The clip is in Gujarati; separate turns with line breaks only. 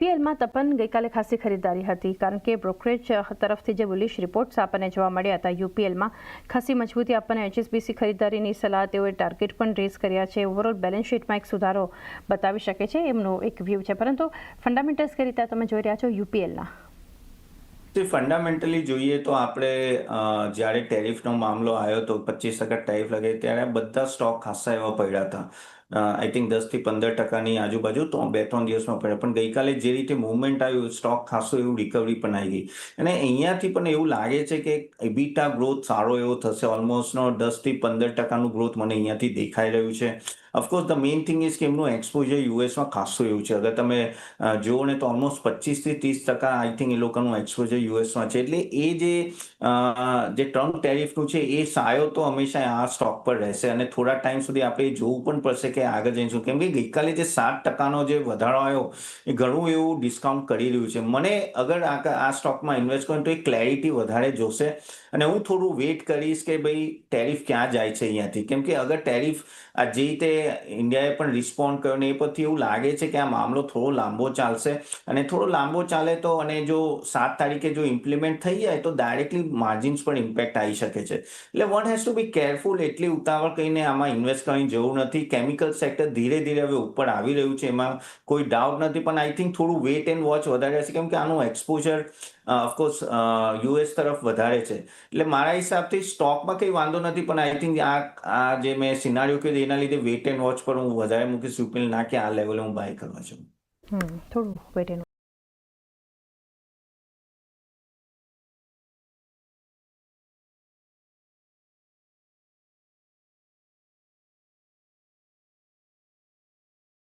પીએલમાં તપન ગઈકાલે ખાસી ખરીદારી હતી કારણ કે બ્રોકરેજ તરફથી જે બુલિશ રિપોર્ટ્સ આપણને જોવા મળ્યા હતા યુપીએલમાં ખાસી મજબૂતી આપણને એચએસબીસી ખરીદારીની સલાહ તેઓએ ટાર્ગેટ પણ રેઝ કર્યા છે. ઓવરઓલ બેલેન્સ શીટમાં એક સુધારો બતાવી શકે છે એમનો એક વ્યૂ છે, પરંતુ ફંડામેન્ટલ્સ કઈ રીતે તમે જોઈ રહ્યા છો યુપીએલના?
ફંડામેન્ટલી જોઈએ તો આપણે જ્યારે ટેરિફનો મામલો આવ્યો હતો 25% ટેરિફ લાગે ત્યારે બધા સ્ટોક ખાસા એવા પડ્યા હતા. આઈ થિંક 10-15% આજુબાજુ તો 2-3 દિવસમાં પડ્યા. પણ ગઈકાલે જે રીતે મુવમેન્ટ આવ્યું સ્ટોક ખાસું એવું રિકવરી પણ આવી ગઈ અને અહીંયાથી પણ એવું લાગે છે કે એબીટા ગ્રોથ સારો એવો થશે. ઓલમોસ્ટનો 10-15% ગ્રોથ મને અહીંયાથી દેખાઈ રહ્યું છે. Of course the main thing is કે એમનું એક્સપોઝર યુએસમાં ખાસું એવું છે. અગર તમે જુઓ ને તો ઓલમોસ્ટ 25-30% આઈ થિંક એ લોકોનું એક્સપોઝર યુએસમાં છે. એટલે એ જે ટ્રમ્પ ટેરિફનું છે એ સાયો તો હંમેશા આ સ્ટોક પર રહેશે અને થોડા ટાઈમ સુધી આપણે જોવું પણ પડશે કે આગળ જઈશું. કેમ કે ગઈકાલે જે 7%નો જે વધારો આવ્યો એ ઘણું એવું ડિસ્કાઉન્ટ કરી રહ્યું છે. મને અગર આ સ્ટોકમાં ઇન્વેસ્ટ કરું તો એ ક્લેરિટી વધારે જોશે અને હું થોડું વેઇટ કરીશ કે ભાઈ ટેરિફ ક્યાં જાય છે અહીંયાથી. કેમ કે અગર ટેરિફ જે રીતે ઇન્ડિયાએ પણ રિસ્પોન્ડ કર્યો ને એ પરથી એવું લાગે છે કે આ મામલો થોડો લાંબો ચાલશે અને થોડો લાંબો ચાલે તો અને જો 7 તારીખે જો ઇમ્પ્લિમેન્ટ થઈ જાય તો ડાયરેક્ટલી માર્જિન્સ પર ઇમ્પેક્ટ આવી શકે છે. એટલે one has to be careful. એટલી ઉતાવળ કરીને આમાં ઇન્વેસ્ટ કરવાની જરૂર નથી. કેમિકલ સેક્ટર ધીરે ધીરે હવે ઉપર આવી રહ્યું છે, એમાં કોઈ ડાઉટ નથી. પણ આઈ થિંક થોડું વેઇટ એન્ડ વોચ વધારે હશે કેમ કે આનું એક્સપોઝર ઓફકોર્સ યુએસ તરફ વધારે છે. એટલે મારા હિસાબથી સ્ટોકમાં કંઈ વાંધો નથી, પણ આઈ થિંક આ જે મેં સિનારીઓ કીધું એના લીધે વેઇટ એન્ડ વોચ પર હું વધારે મૂકીશ. યુપીએલ ના કે આ લેવલે હું બાય કરવા છું.
થોડું વેઇટ એન્ડ